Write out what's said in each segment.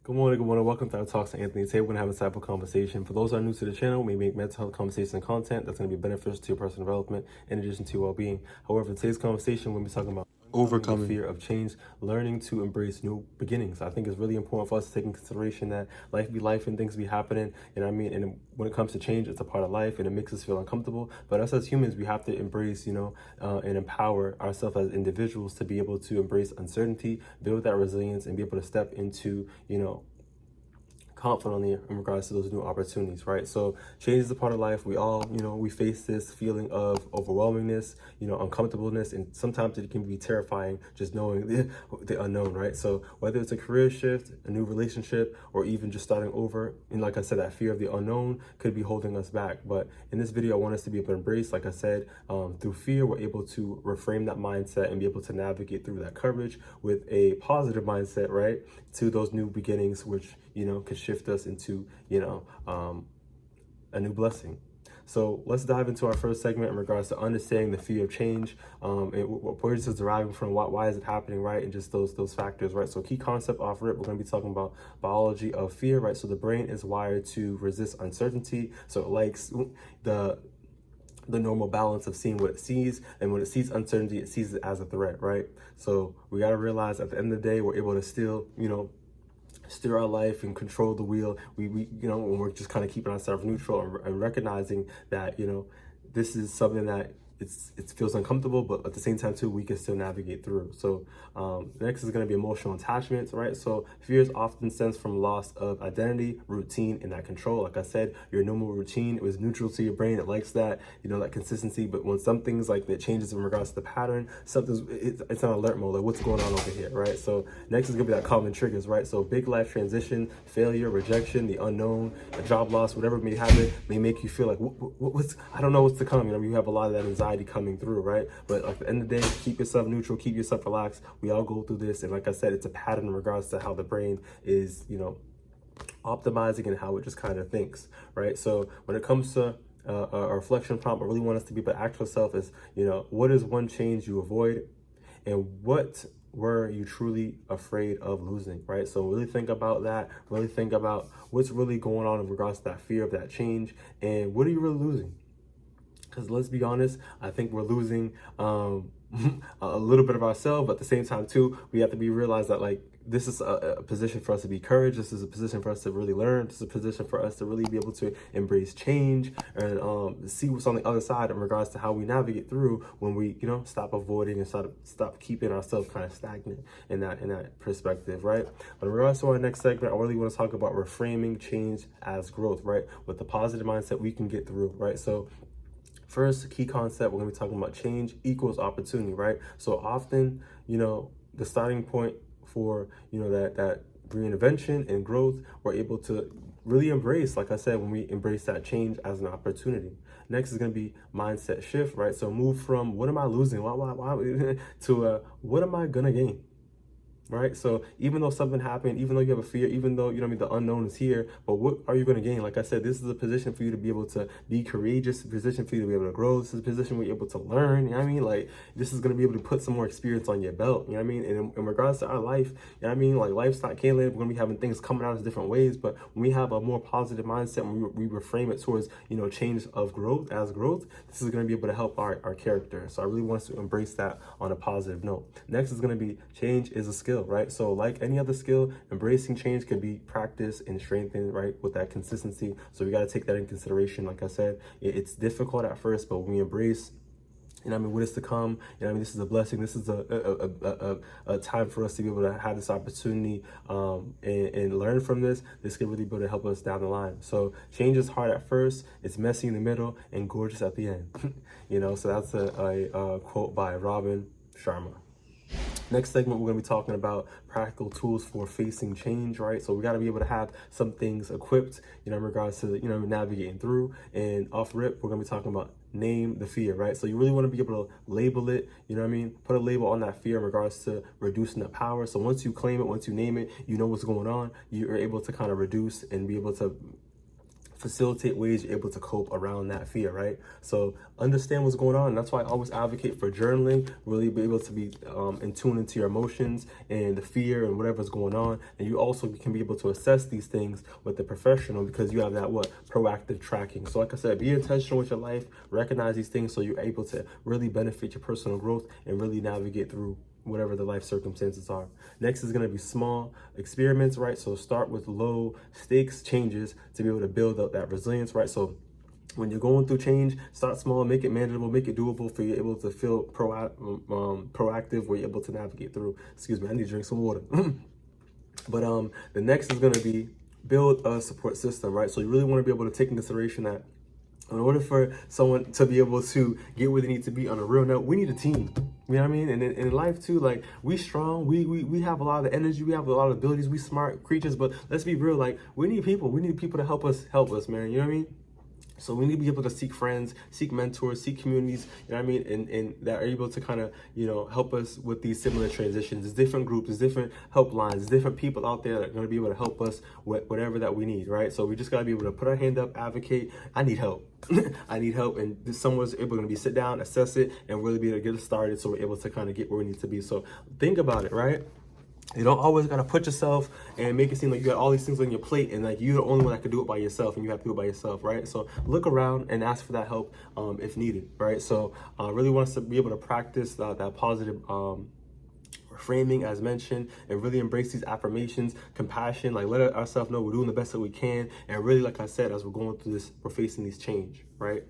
Good morning, good morning. Welcome to our Talks to Anthony. Today we're going to have a type of conversation. For those who are new to the channel, we make mental health conversation and content that's going to be beneficial to your personal development in addition to your well-being. However, in today's conversation, we're going to be talking about overcoming the fear of change, learning to embrace new beginnings. I think it's really important for us to take in consideration that life be life and things be happening. And when it comes to change, it's a part of life and it makes us feel uncomfortable. But us as humans, we have to embrace, and empower ourselves as individuals to be able to embrace uncertainty, build that resilience, and be able to step into, confidently in regards to those new opportunities, right? So change is a part of life. We all, we face this feeling of overwhelmingness, uncomfortableness, and sometimes it can be terrifying just knowing the unknown, right? So whether it's a career shift, a new relationship, or even just starting over, and like I said, that fear of the unknown could be holding us back. But in this video, I want us to be able to embrace, like I said, through fear, we're able to reframe that mindset and be able to navigate through that courage with a positive mindset, right? To those new beginnings, which, could shift us into, a new blessing. So let's dive into our first segment in regards to understanding the fear of change, and where this is deriving from, why is it happening, right? And just those factors, right? So key concept off rip, we're going to be talking about biology of fear, right? So the brain is wired to resist uncertainty. So it likes the normal balance of seeing what it sees, and when it sees uncertainty, it sees it as a threat, right? So we got to realize at the end of the day, we're able to still, steer our life and control the wheel. We when we're just kind of keeping ourselves neutral and recognizing that, this is something that it feels uncomfortable, but at the same time too, we can still navigate through. So next is going to be emotional attachments, right? So fears often stems from loss of identity, routine, and that control. Like I said, your normal routine, it was neutral to your brain. It likes that, that consistency. But when something's like that changes in regards to the pattern, it's on alert mode, like what's going on over here, right? So next is going to be that common triggers, right? So big life transition, failure, rejection, the unknown, a job loss, whatever may happen, may make you feel like what's I don't know what's to come. You have a lot of that anxiety coming through, right? But at the end of the day, keep yourself neutral, keep yourself relaxed. We all go through this, and like I said, it's a pattern in regards to how the brain is, optimizing and how it just kind of thinks, right? So when it comes to a reflection prompt, I really want us to be able to ask ourselves is, what is one change you avoid, and what were you truly afraid of losing, right? So really think about that. Really think about what's really going on in regards to that fear of that change, and what are you really losing? Because let's be honest, I think we're losing a little bit of ourselves, but at the same time too, we have to realize that this is a position for us to be courage. This is a position for us to really learn. This is a position for us to really be able to embrace change and see what's on the other side in regards to how we navigate through when we, stop avoiding and stop keeping ourselves kind of stagnant in that perspective, right? But in regards to our next segment, I really want to talk about reframing change as growth, right? With the positive mindset we can get through, right? So first key concept, we're going to be talking about change equals opportunity, right? So often, the starting point for, that reinvention and growth, we're able to really embrace, like I said, when we embrace that change as an opportunity. Next is going to be mindset shift, right? So move from what am I losing? Why to what am I going to gain? Right? So even though something happened, even though you have a fear, even though, the unknown is here, but what are you going to gain? Like I said, this is a position for you to be able to be courageous, a position for you to be able to grow. This is a position where you're able to learn, Like this is going to be able to put some more experience on your belt, And in regards to our life, Like life's not Caleb, we're going to be having things coming out as different ways, but when we have a more positive mindset, when we reframe it towards, change of growth as growth, this is going to be able to help our character. So I really want us to embrace that on a positive note. Next is going to be change is a skill, right? So like any other skill, embracing change can be practiced and strengthened, right? With that consistency. So we got to take that in consideration. Like I said, it's difficult at first, but when we embrace, what is to come, this is a blessing. This is a time for us to be able to have this opportunity and learn from this. This can really be able to help us down the line. So change is hard at first, it's messy in the middle, and gorgeous at the end. So that's a quote by Robin Sharma. Next segment, we're going to be talking about practical tools for facing change, right? So we got to be able to have some things equipped, in regards to, navigating through. And off rip, we're going to be talking about name the fear, right? So you really want to be able to label it, Put a label on that fear in regards to reducing the power. So once you claim it, once you name it, you know what's going on, you're able to kind of reduce and be able to facilitate ways you're able to cope around that fear, right? So understand what's going on. And that's why I always advocate for journaling, really be able to be in tune into your emotions and the fear and whatever's going on. And you also can be able to assess these things with the professional, because you have that proactive tracking. So like I said, be intentional with your life, recognize these things so you're able to really benefit your personal growth and really navigate through whatever the life circumstances are. Next is going to be small experiments, right? So start with low stakes changes to be able to build up that resilience, right? So when you're going through change, start small, make it manageable, make it doable for you able to feel proactive, where you're able to navigate through. Excuse me, I need to drink some water. But the next is going to be build a support system, right? So you really want to be able to take in consideration that in order for someone to be able to get where they need to be on a real note, we need a team. You know what I mean? And in life too, like, we strong, we have a lot of energy, we have a lot of abilities, we smart creatures, but let's be real, like, we need people to help us, man. You know what I mean? So we need to be able to seek friends, seek mentors, seek communities, you know what I mean? And that are able to kind of, help us with these similar transitions. There's different groups, there's different helplines, there's different people out there that are going to be able to help us with whatever that we need, right? So we just got to be able to put our hand up, advocate. I need help. I need help. And someone's able to sit down, assess it, and really be able to get it started so we're able to kind of get where we need to be. So think about it, right? You don't always got to put yourself and make it seem like you got all these things on your plate and like you're the only one that can do it by yourself and you have to do it by yourself, right? So look around and ask for that help if needed, right? So I really want us to be able to practice that positive framing, as mentioned, and really embrace these affirmations, compassion, like let ourselves know we're doing the best that we can. And really, like I said, as we're going through this, we're facing these change, right?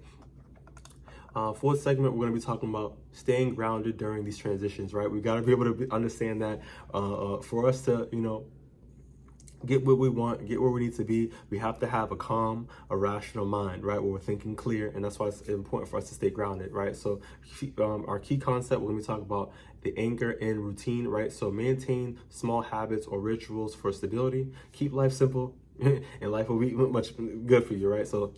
Fourth segment, we're going to be talking about staying grounded during these transitions, right? We got to be able to understand that for us to, get what we want, get where we need to be, we have to have a calm, a rational mind, right? Where we're thinking clear, and that's why it's important for us to stay grounded, right? So our key concept, we're going to be talking about the anchor in routine, right? So maintain small habits or rituals for stability. Keep life simple, and life will be much good for you, right? So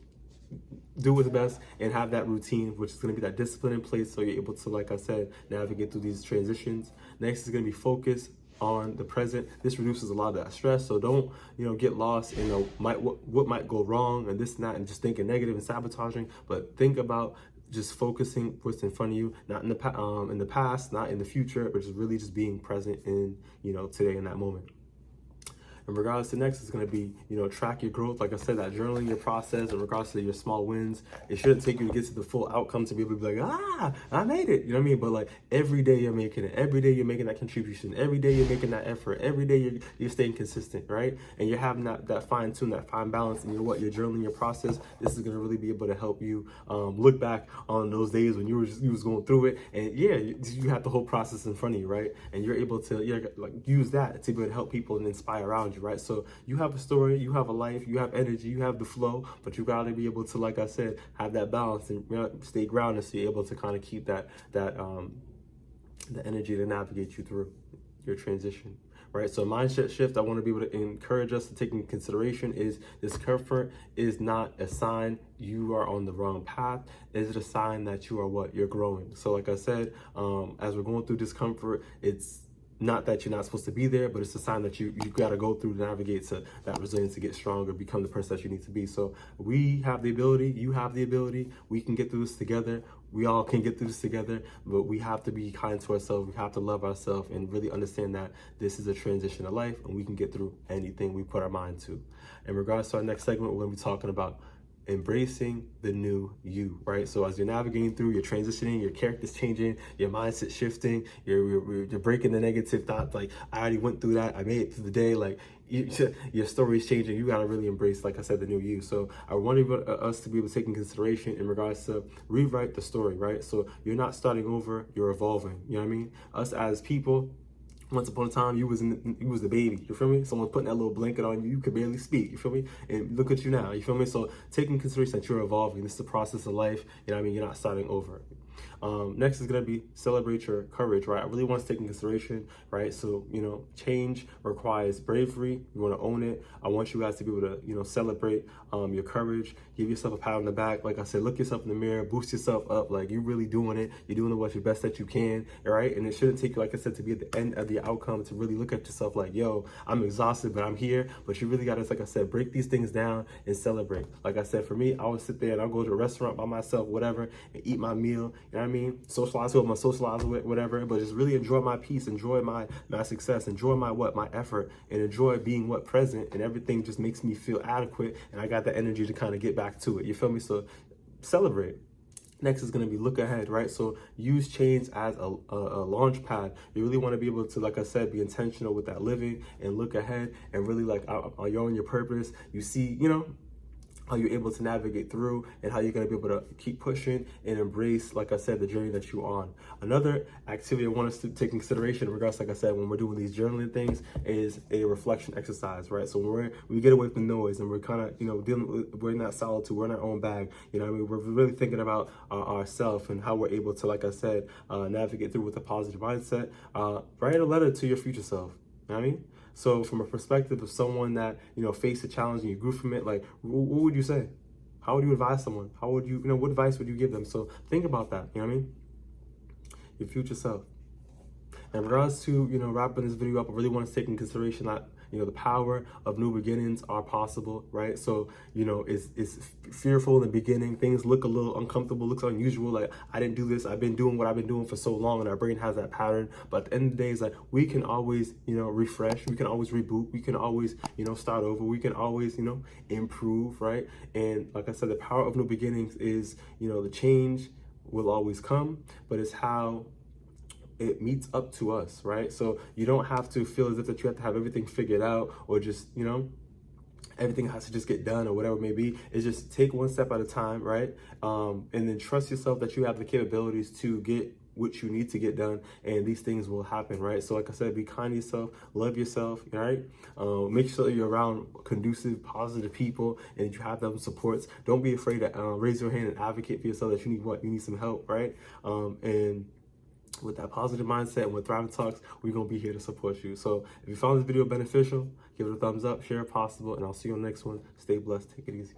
do what's best and have that routine, which is going to be that discipline in place so you're able to, like I said, navigate through these transitions. Next is going to be focus on the present. This reduces a lot of that stress, so don't get lost in what might go wrong and this and that and just thinking negative and sabotaging, but think about just focusing what's in front of you, not in the past, not in the future, but just really just being present in today in that moment. In regards to next, it's going to be, track your growth. Like I said, that journaling your process in regards to your small wins. It shouldn't take you to get to the full outcome to be able to be like, I made it. You know what I mean? But like every day you're making it. Every day you're making that contribution. Every day you're making that effort. Every day you're staying consistent, right? And you're having that fine tune, that fine balance. And you're journaling your process. This is going to really be able to help you look back on those days when you was going through it. And yeah, you have the whole process in front of you, right? And you're able to use that to be able to help people and inspire around you. Right? So you have a story, you have a life, you have energy, you have the flow, but you got to be able to, like I said, have that balance and stay grounded so you're able to kind of keep the energy to navigate you through your transition. Right? So mindset shift, I want to be able to encourage us to take into consideration is discomfort is not a sign you are on the wrong path. Is it a sign that you are you're growing? So like I said, as we're going through discomfort, it's not that you're not supposed to be there, but it's a sign that you got to go through to navigate to that resilience to get stronger, become the person that you need to be. So we have the ability, you have the ability, we can get through this together. We all can get through this together, but we have to be kind to ourselves. We have to love ourselves and really understand that this is a transition of life and we can get through anything we put our mind to. In regards to our next segment, we're going to be talking about embracing the new you, right? So as you're navigating through, you're transitioning, your character's changing, your mindset shifting, you're breaking the negative thoughts. Like, I already went through that, I made it through the day. Like, your story's changing. You got to really embrace, like I said, the new you. So I want us to be able to take in consideration in regards to rewrite the story, right? So you're not starting over, you're evolving. You know what I mean? Us as people, once upon a time, you was the baby, you feel me? Someone putting that little blanket on you, you could barely speak, you feel me? And look at you now, you feel me? So taking consideration that you're evolving, this is the process of life, you know what I mean? You're not starting over. Next is going to be celebrate your courage, right? I really want to take in consideration, right? So, change requires bravery. You want to own it. I want you guys to be able to, celebrate your courage. Give yourself a pat on the back. Like I said, look yourself in the mirror, boost yourself up. Like, you're really doing it. You're doing the best that you can, right? And it shouldn't take you, like I said, to be at the end of the outcome to really look at yourself like, yo, I'm exhausted, but I'm here. But you really got to, like I said, break these things down and celebrate. Like I said, for me, I would sit there and I'll go to a restaurant by myself, whatever, and eat my meal. You know what I mean? Socialize with my socialize with, whatever. But just really enjoy my peace, enjoy my success, enjoy my effort, and enjoy being present, and everything just makes me feel adequate, and I got the energy to kind of get back to it. You feel me? So celebrate. Next is going to be look ahead, right? So use change as a launch pad. You really want to be able to, like I said, be intentional with that living and look ahead and really you're on your purpose. You see, how you're able to navigate through and how you're going to be able to keep pushing and embrace, like I said, the journey that you're on. Another activity I want us to take in consideration in regards, like I said, when we're doing these journaling things is a reflection exercise, right? So when we get away from the noise and we're kind of, we're in that solitude, we're in our own bag, we're really thinking about ourselves and how we're able to, like I said, navigate through with a positive mindset. Write a letter to your future self. You know what I mean? So from a perspective of someone that, faced a challenge and you grew from it, like, what would you say? How would you advise someone? How would you, what advice would you give them? So think about that, you know what I mean? Your future self. In regards to, wrapping this video up, I really want to take in consideration that, the power of new beginnings are possible, right? So, it's fearful in the beginning. Things look a little uncomfortable, looks unusual. Like, I didn't do this. I've been doing what I've been doing for so long, and our brain has that pattern. But at the end of the day, it's like, we can always, refresh. We can always reboot. We can always, start over. We can always, improve, right? And like I said, the power of new beginnings is, the change will always come, but it's how it meets up to us, right? So you don't have to feel as if that you have to have everything figured out or just, everything has to just get done or whatever it may be. It's just take one step at a time, right? And then trust yourself that you have the capabilities to get what you need to get done, and these things will happen, right? So like I said, be kind to yourself, love yourself, right? Make sure that you're around conducive, positive people, and you have them supports. Don't be afraid to raise your hand and advocate for yourself that you need some help, right? And with that positive mindset and with Thriving Talks, we're going to be here to support you. So if you found this video beneficial, give it a thumbs up, share it possible, and I'll see you on the next one. Stay blessed. Take it easy.